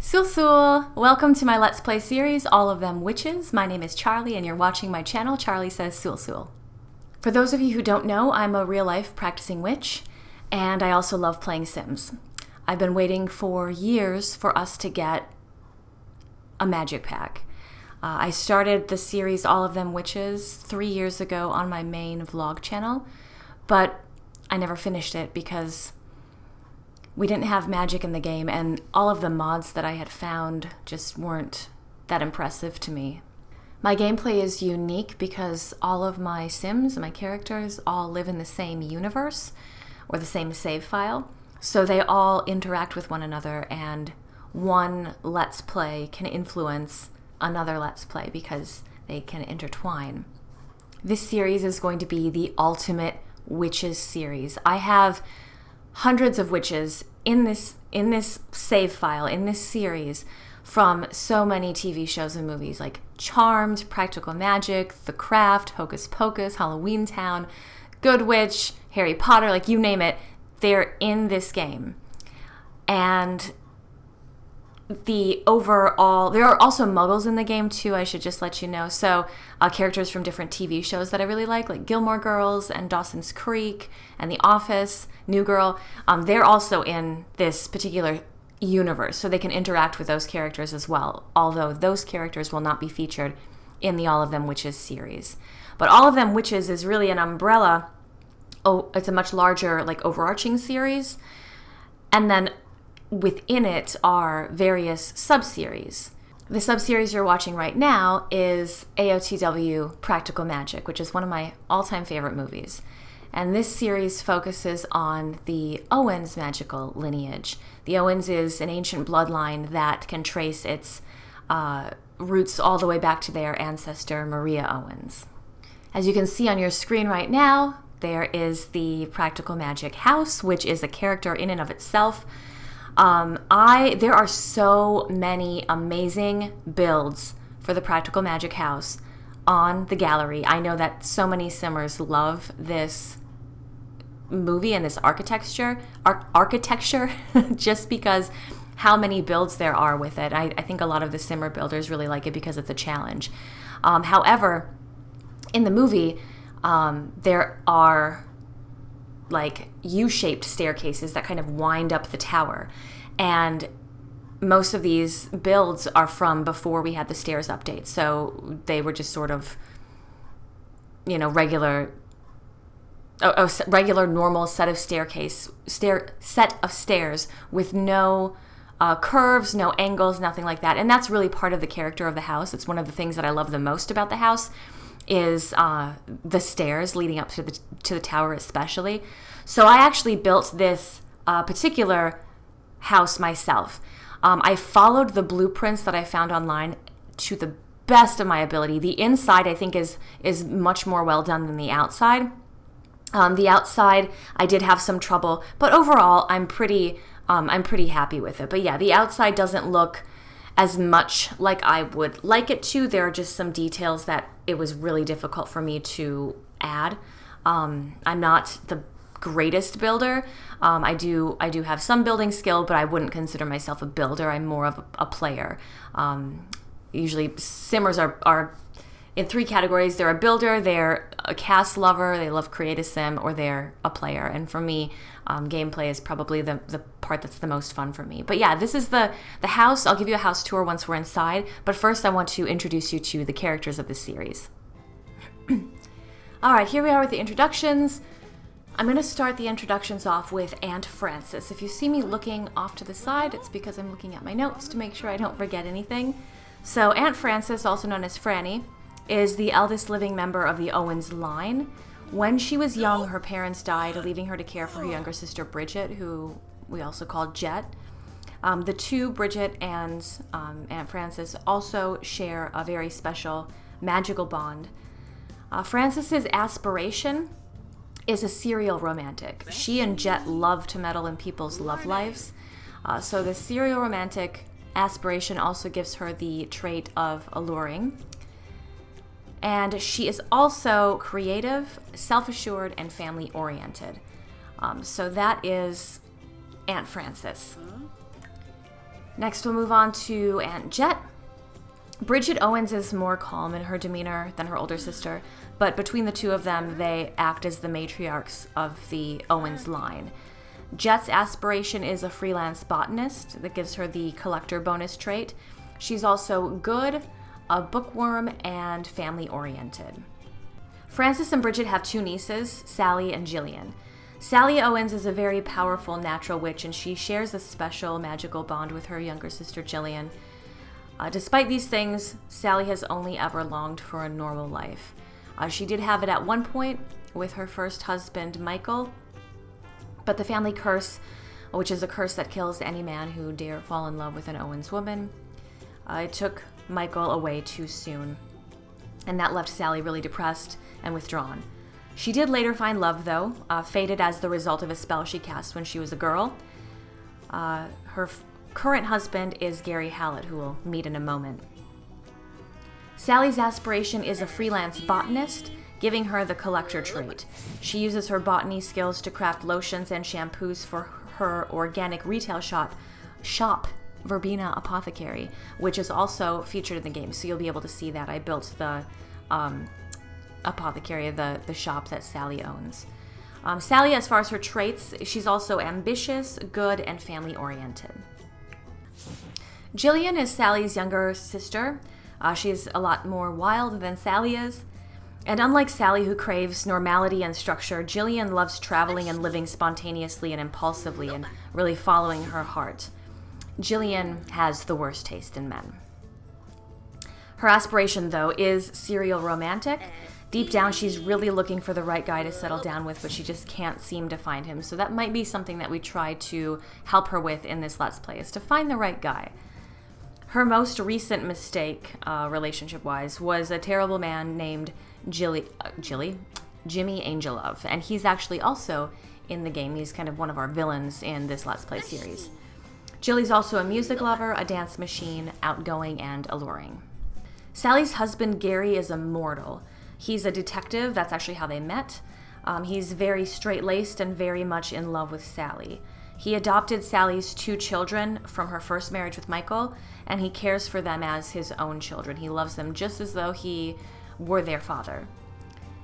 Sul! Welcome to my Let's Play series, All of Them Witches. My name is Charlie and you're watching my channel, Charlie Says Sul. For those of you who don't know, I'm a real-life practicing witch, and I also love playing Sims. I've been waiting for years for us to get a magic pack. I started the series All of Them Witches 3 years ago on my main vlog channel, but I never finished it because we didn't have magic in the game, and all of the mods that I had found just weren't that impressive to me. My gameplay is unique because all of my Sims, my characters, all live in the same universe, or the same save file, so they all interact with one another, and one Let's Play can influence another Let's Play because they can intertwine. This series is going to be the Ultimate Witches series. I have hundreds of witches in this save file, in this series, from so many TV shows and movies like Charmed, Practical Magic, The Craft, Hocus Pocus, Halloween Town, Good Witch, Harry Potter, like you name it, they're in this game. And there are also muggles in the game too, I should just let you know. So characters from different TV shows that I really like Gilmore Girls and Dawson's Creek and The Office, New Girl, they're also in this particular universe, so they can interact with those characters as well, although those characters will not be featured in the All of Them Witches series. But All of Them Witches is really an umbrella. It's a much larger, overarching series, and then within it are various sub-series. The sub-series you're watching right now is AOTW Practical Magic, which is one of my all-time favorite movies. And this series focuses on the Owens magical lineage. The Owens is an ancient bloodline that can trace its roots all the way back to their ancestor, Maria Owens. As you can see on your screen right now, there is the Practical Magic house, which is a character in and of itself. There are so many amazing builds for the Practical Magic house on the gallery. I know that so many Simmers love this movie and this architecture just because how many builds there are with it. I think a lot of the Simmer builders really like it because it's a challenge. However, in the movie, there are U-shaped staircases that kind of wind up the tower. And most of these builds are from before we had the stairs update. So they were just sort of, regular normal set of stairs with no curves, no angles, nothing like that. And that's really part of the character of the house. It's one of the things that I love the most about the house is the stairs leading up to the tower especially. So I actually built this particular house myself. I followed the blueprints that I found online to the best of my ability. The inside I think is much more well done than the outside. The outside I did have some trouble, but overall I'm pretty happy with it. But yeah, the outside doesn't look as much like I would like it to. There are just some details that it was really difficult for me to add. I'm not the greatest builder. I do have some building skill, but I wouldn't consider myself a builder. I'm more of a player. Usually Simmers are in three categories. They're a builder, they're a cast lover, they love create a sim, or they're a player. And for me, gameplay is probably the part that's the most fun for me. But yeah, this is the house. I'll give you a house tour once we're inside, but first I want to introduce you to the characters of this series. Alright, here we are with the introductions. I'm going to start the introductions off with Aunt Frances. If you see me looking off to the side, it's because I'm looking at my notes to make sure I don't forget anything. So Aunt Frances, also known as Franny, is the eldest living member of the Owens line. When she was young, her parents died, leaving her to care for her younger sister Bridget, who we also called Jet. The two, Bridget and Aunt Frances, also share a very special magical bond. Frances's aspiration is a serial romantic. She and Jet love to meddle in people's love lives. So the serial romantic aspiration also gives her the trait of alluring. And she is also creative, self-assured, and family-oriented. So that is Aunt Frances. Next, we'll move on to Aunt Jet. Bridget Owens is more calm in her demeanor than her older sister, but between the two of them, they act as the matriarchs of the Owens line. Jet's aspiration is a freelance botanist that gives her the collector bonus trait. She's also good, a bookworm, and family-oriented. Frances and Bridget have two nieces, Sally and Jillian. Sally Owens is a very powerful natural witch, and she shares a special magical bond with her younger sister, Jillian. Despite these things, Sally has only ever longed for a normal life. She did have it at one point with her first husband, Michael, but the family curse, which is a curse that kills any man who dare fall in love with an Owens woman, it took Michael away too soon, and that left Sally really depressed and withdrawn. She did later find love, though, fated as the result of a spell she cast when she was a girl. Her current husband is Gary Hallett, who we'll meet in a moment. Sally's aspiration is a freelance botanist, giving her the collector trait. She uses her botany skills to craft lotions and shampoos for her organic retail shop, Verbena Apothecary, which is also featured in the game, so you'll be able to see that. I built the apothecary, the shop that Sally owns. Sally, as far as her traits, she's also ambitious, good, and family-oriented. Jillian is Sally's younger sister. She's a lot more wild than Sally is. And unlike Sally, who craves normality and structure, Jillian loves traveling and living spontaneously and impulsively and really following her heart. Jillian has the worst taste in men. Her aspiration, though, is serial romantic. Deep down, she's really looking for the right guy to settle down with, but she just can't seem to find him. So that might be something that we try to help her with in this Let's Play, is to find the right guy. Her most recent mistake, relationship-wise, was a terrible man named Jimmy Angelov, and he's actually also in the game. He's kind of one of our villains in this Let's Play series. Jilly's also a music lover, a dance machine, outgoing, and alluring. Sally's husband, Gary, is a mortal. He's a detective. That's actually how they met. He's very straight-laced and very much in love with Sally. He adopted Sally's two children from her first marriage with Michael, and he cares for them as his own children. He loves them just as though he were their father.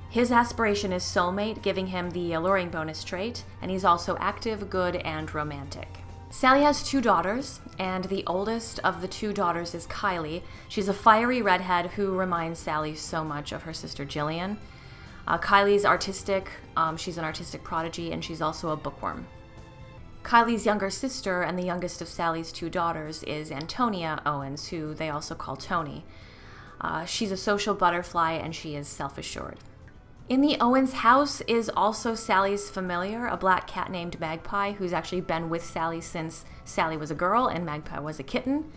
His aspiration is soulmate, giving him the alluring bonus trait, and he's also active, good, and romantic. Sally has two daughters, and the oldest of the two daughters is Kylie. She's a fiery redhead who reminds Sally so much of her sister Jillian. Kylie's artistic. She's an artistic prodigy, and she's also a bookworm. Kylie's younger sister and the youngest of Sally's two daughters is Antonia Owens, who they also call Tony. She's a social butterfly, and she is self-assured. In the Owens house is also Sally's familiar, a black cat named Magpie, who's actually been with Sally since Sally was a girl and Magpie was a kitten.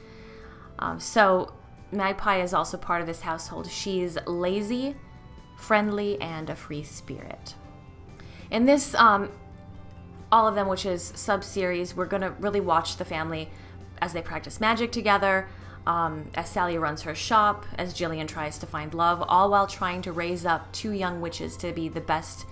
So Magpie is also part of this household. She's lazy, friendly, and a free spirit. In this All of Them Witches sub-series, we're going to really watch the family as they practice magic together, as Sally runs her shop, as Jillian tries to find love, all while trying to raise up two young witches to be the best,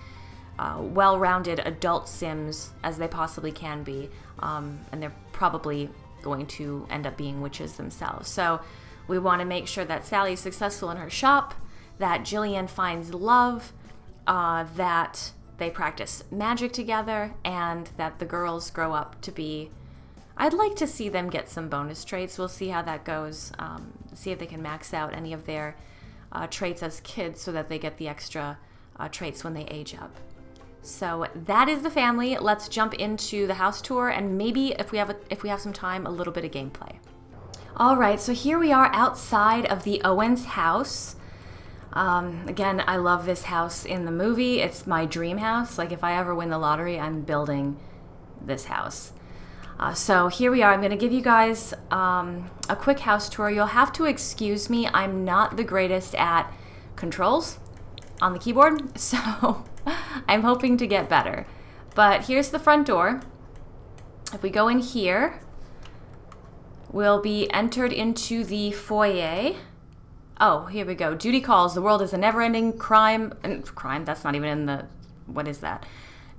well-rounded adult Sims as they possibly can be. And they're probably going to end up being witches themselves. So we want to make sure that Sally's successful in her shop, that Jillian finds love, that they practice magic together, and that the girls grow up to be... I'd like to see them get some bonus traits. We'll see how that goes. See if they can max out any of their traits as kids so that they get the extra traits when they age up. So that is the family. Let's jump into the house tour, and maybe if we have some time, a little bit of gameplay. All right, so here we are outside of the Owens house. Again, I love this house in the movie. It's my dream house. Like, if I ever win the lottery, I'm building this house. So here we are. I'm going to give you guys a quick house tour. You'll have to excuse me. I'm not the greatest at controls on the keyboard, so I'm hoping to get better. But here's the front door. If we go in here, we'll be entered into the foyer. Oh, here we go. Duty calls. The world is a never-ending crime. Crime? That's not even in the... What is that?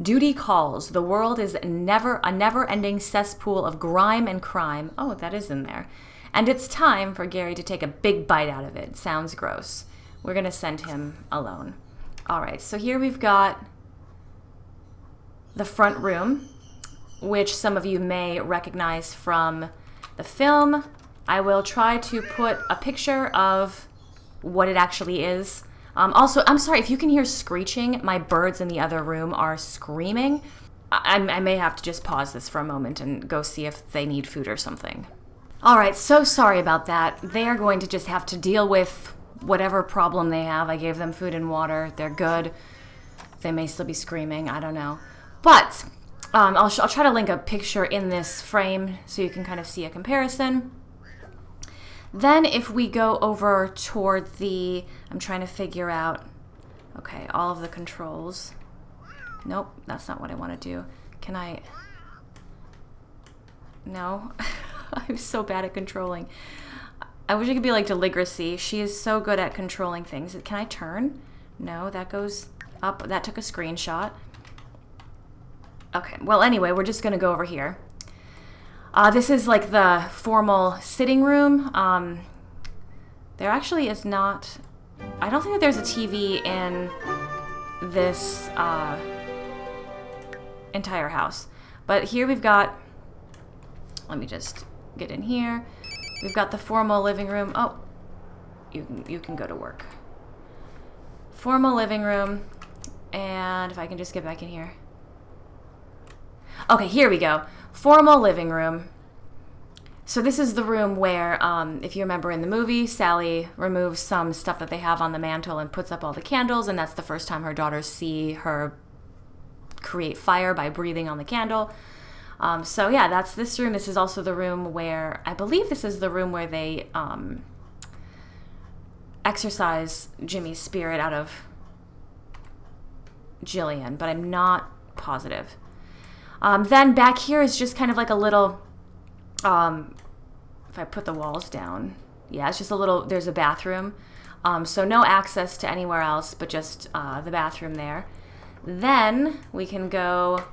Duty calls. The world is a never-ending cesspool of grime and crime. Oh, that is in there. And it's time for Gary to take a big bite out of it. Sounds gross. We're going to send him alone. All right, so here we've got the front room, which some of you may recognize from the film. I will try to put a picture of what it actually is. Also, I'm sorry, if you can hear screeching, my birds in the other room are screaming. I may have to just pause this for a moment and go see if they need food or something. All right, so sorry about that. They are going to just have to deal with whatever problem they have. I gave them food and water. They're good. They may still be screaming. I don't know. But I'll try to link a picture in this frame so you can kind of see a comparison. Then if we go over toward I'm trying to figure out, okay, all of the controls. Nope, that's not what I want to do. Can I? No, I'm so bad at controlling. I wish I could be like Deligracy. She is so good at controlling things. Can I turn? No, that goes up. That took a screenshot. Okay, well anyway, we're just gonna go over here. This is like the formal sitting room. There actually is not, I don't think that there's a TV in this entire house. But here we've got, let me just get in here. We've got the formal living room. Oh, you can go to work. Formal living room. And if I can just get back in here. Okay, here we go. Formal living room. So this is the room where, if you remember in the movie, Sally removes some stuff that they have on the mantle and puts up all the candles, and that's the first time her daughters see her create fire by breathing on the candle. So yeah, that's this room. This is also the room where, I believe this is the room where they exorcise Jimmy's spirit out of Jillian, but I'm not positive. Then back here is just kind of like a little, if I put the walls down, yeah, it's just a little, there's a bathroom. So no access to anywhere else, but just the bathroom there. Then we can go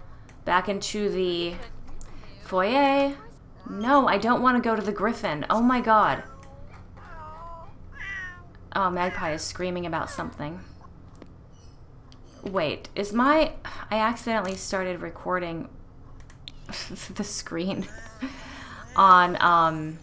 back into the foyer. No, I don't want to go to the Griffin. Oh my god. Oh, Magpie is screaming about something. Wait, I accidentally started recording the screen on,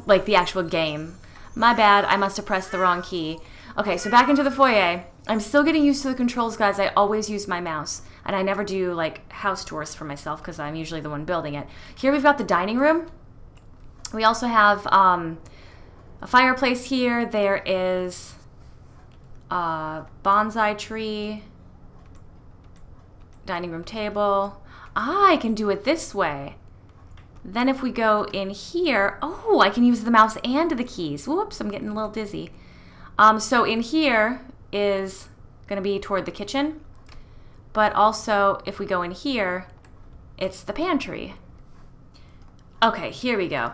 like the actual game. My bad, I must have pressed the wrong key. Okay, so back into the foyer. I'm still getting used to the controls, guys. I always use my mouse, and I never do, like, house tours for myself because I'm usually the one building it. Here we've got the dining room. We also have a fireplace here. There is a bonsai tree, dining room table. Ah, I can do it this way. Then if we go in here, oh, I can use the mouse and the keys. Whoops, I'm getting a little dizzy. So in here is going to be toward the kitchen, but also if we go in here, it's the pantry. Okay, here we go.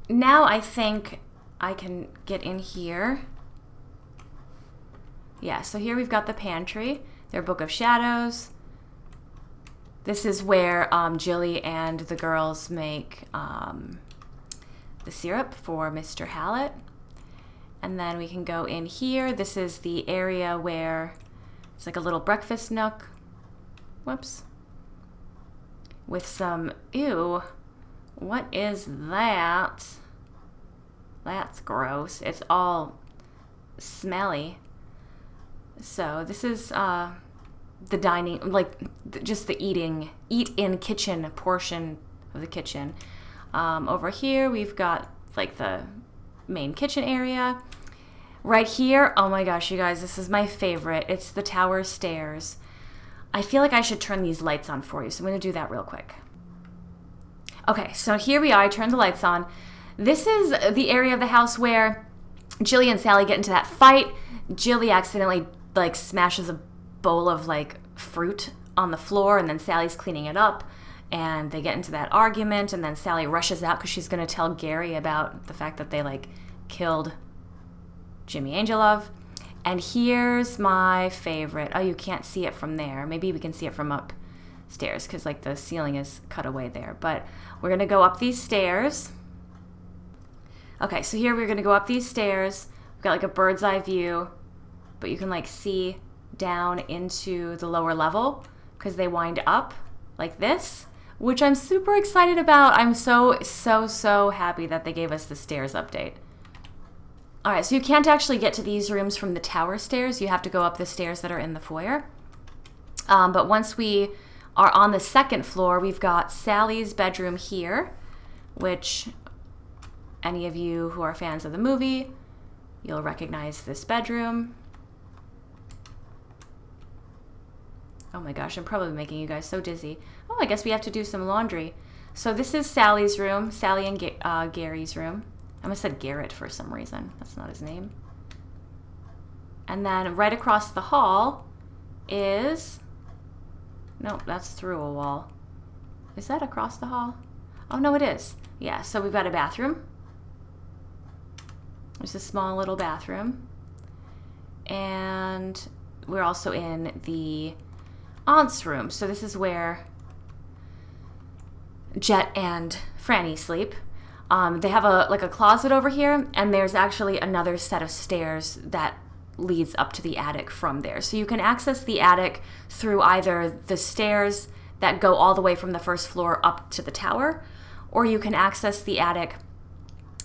Now I think I can get in here. Yeah, so here we've got the pantry, their Book of Shadows. This is where Jilly and the girls make the syrup for Mr. Hallett. And then we can go in here. This is the area where it's like a little breakfast nook. Whoops. With some, ew, what is that? That's gross. It's all smelly. So this is the dining, like just the eat-in kitchen portion of the kitchen. Over here we've got like the main kitchen area. Right here, oh my gosh, you guys, this is my favorite. It's the tower stairs. I feel like I should turn these lights on for you, so I'm going to do that real quick. Okay, so here we are. I turned the lights on. This is the area of the house where Jilly and Sally get into that fight. Jilly accidentally like smashes a bowl of like fruit on the floor, and then Sally's cleaning it up, and they get into that argument, and then Sally rushes out because she's going to tell Gary about the fact that they like killed Jimmy Angelov. And here's my favorite. Oh, you can't see it from there. Maybe we can see it from upstairs because like the ceiling is cut away there. But we're going to go up these stairs. Okay, so here we're going to go up these stairs. We've got like a bird's eye view, but you can like see down into the lower level because they wind up like this, which I'm super excited about. I'm so happy that they gave us the stairs update. All right, so you can't actually get to these rooms from the tower stairs. You have to go up the stairs that are in the foyer. But once we are on the second floor, we've got Sally's bedroom here, which any of you who are fans of the movie, you'll recognize this bedroom. Oh my gosh, I'm probably making you guys so dizzy. Oh, I guess we have to do some laundry. So this is Sally's room, Sally and Gary's room. I almost said Garrett for some reason. That's not his name. And then right across the hall is... Nope, that's through a wall. Is that across the hall? Oh, no, it is. Yeah, so we've got a bathroom. There's a small little bathroom. And we're also in the aunt's room. So this is where Jet and Franny sleep. They have a closet over here, and there's actually another set of stairs that leads up to the attic from there. So you can access the attic through either the stairs that go all the way from the first floor up to the tower, or you can access the attic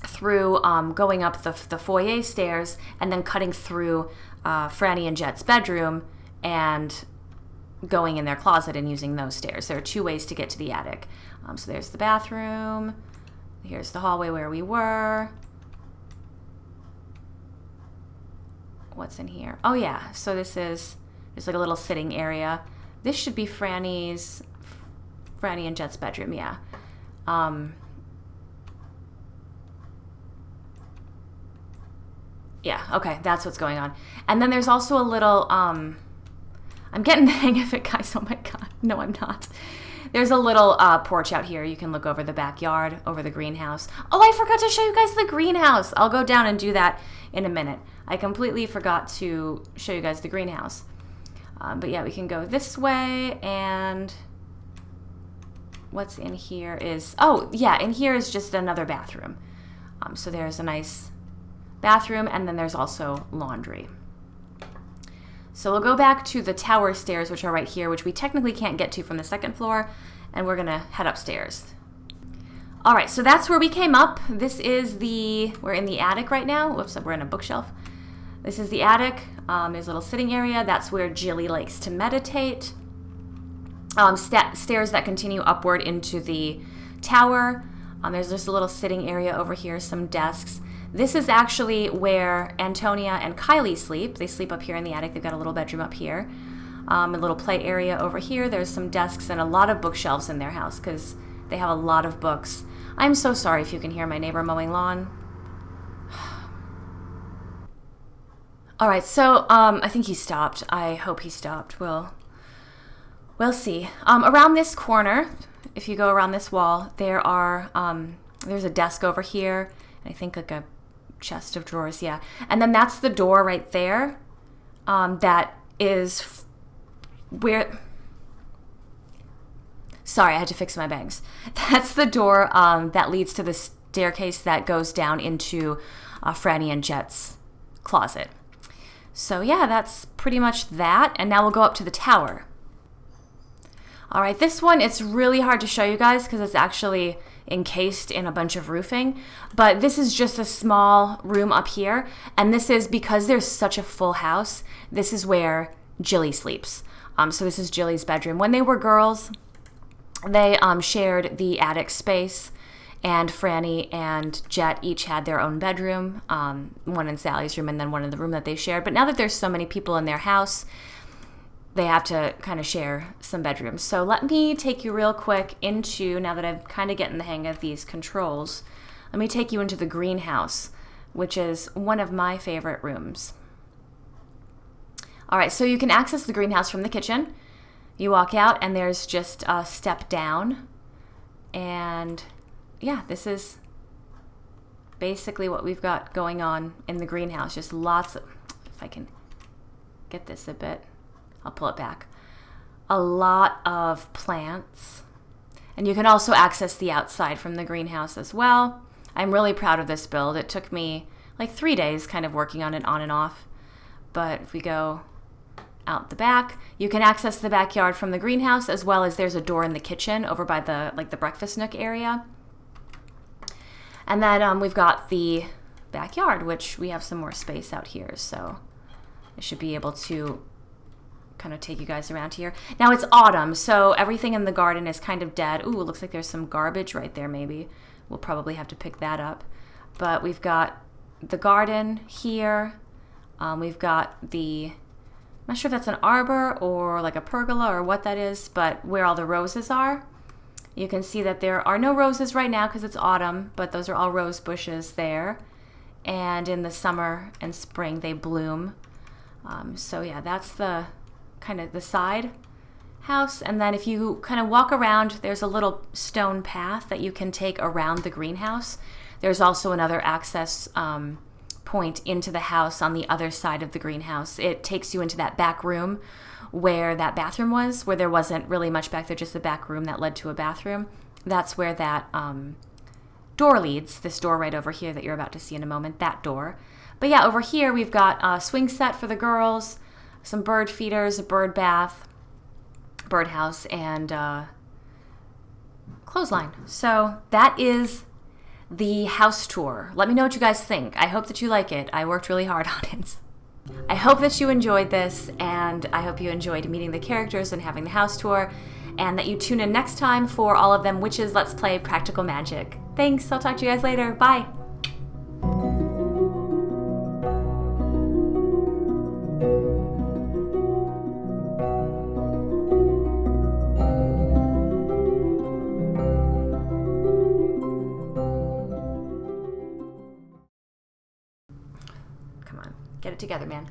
through going up the foyer stairs and then cutting through Franny and Jet's bedroom and going in their closet and using those stairs. There are two ways to get to the attic. So there's the bathroom. Here's the hallway where we were. What's in here? Oh yeah, so there's like a little sitting area. This should be Franny and Jet's bedroom, yeah. Yeah, okay, that's what's going on. And then there's also a little, I'm getting the hang of it, guys. Oh my God. No, I'm not. There's a little porch out here. You can look over the backyard, over the greenhouse. Oh, I forgot to show you guys the greenhouse. I'll go down and do that in a minute. I completely forgot to show you guys the greenhouse. But yeah, we can go this way, and what's in here is, oh yeah, in here is just another bathroom. So there's a nice bathroom, and then there's also laundry. So we'll go back to the tower stairs, which are right here, which we technically can't get to from the second floor, and we're gonna head upstairs. All right, so that's where we came up. This is we're in the attic right now. Whoops, we're in a bookshelf. This is the attic. There's a little sitting area. That's where Jilly likes to meditate. Stairs that continue upward into the tower. There's just a little sitting area over here, some desks. This is actually where Antonia and Kylie sleep. They sleep up here in the attic. They've got a little bedroom up here. A little play area over here. There's some desks and a lot of bookshelves in their house because they have a lot of books. I'm so sorry if you can hear my neighbor mowing lawn. All right, so I think he stopped. I hope he stopped. We'll see. Around this corner, if you go around this wall, there's a desk over here. I think like a chest of drawers, yeah. And then that's the door right there. That is where... Sorry, I had to fix my bangs. That's the door that leads to the staircase that goes down into Franny and Jet's closet. So yeah, that's pretty much that. And now we'll go up to the tower. All right, this one, it's really hard to show you guys because it's actually encased in a bunch of roofing. But this is just a small room up here. And this is, because there's such a full house, this is where Jilly sleeps. So this is Jilly's bedroom. When they were girls, they shared the attic space. And Franny and Jet each had their own bedroom, one in Sally's room and then one in the room that they shared. But now that there's so many people in their house, they have to kind of share some bedrooms. So let me take you real quick into, now that I'm kind of getting the hang of these controls, let me take you into the greenhouse, which is one of my favorite rooms. All right, so you can access the greenhouse from the kitchen. You walk out and there's just a step down. And yeah, this is basically what we've got going on in the greenhouse. Just lots of, if I can get this a bit. I'll pull it back. A lot of plants. And you can also access the outside from the greenhouse as well. I'm really proud of this build. It took me like 3 days kind of working on it on and off. But if we go out the back, you can access the backyard from the greenhouse, as well as there's a door in the kitchen over by the breakfast nook area. And then we've got the backyard, which we have some more space out here, so I should be able to kind of take you guys around here. Now it's autumn, so everything in the garden is kind of dead. Ooh, it looks like there's some garbage right there maybe. We'll probably have to pick that up. But we've got the garden here. We've got the, I'm not sure if that's an arbor or like a pergola or what that is, but where all the roses are. You can see that there are no roses right now because it's autumn, but those are all rose bushes there. And in the summer and spring they bloom. So yeah, that's the kind of the side house. And then if you kind of walk around, there's a little stone path that you can take around the greenhouse. There's also another access point into the house on the other side of the greenhouse. It takes you into that back room where that bathroom was, where there wasn't really much back there, just a back room that led to a bathroom. That's where that door leads, this door right over here that you're about to see in a moment, that door. But yeah, over here we've got a swing set for the girls, some bird feeders, a bird bath, birdhouse, and clothesline. So that is the house tour. Let me know what you guys think. I hope that you like it. I worked really hard on it. I hope that you enjoyed this, and I hope you enjoyed meeting the characters and having the house tour, and that you tune in next time for All of Them Witches Let's Play Practical Magic. Thanks, I'll talk to you guys later. Bye! Come on, get it together, man.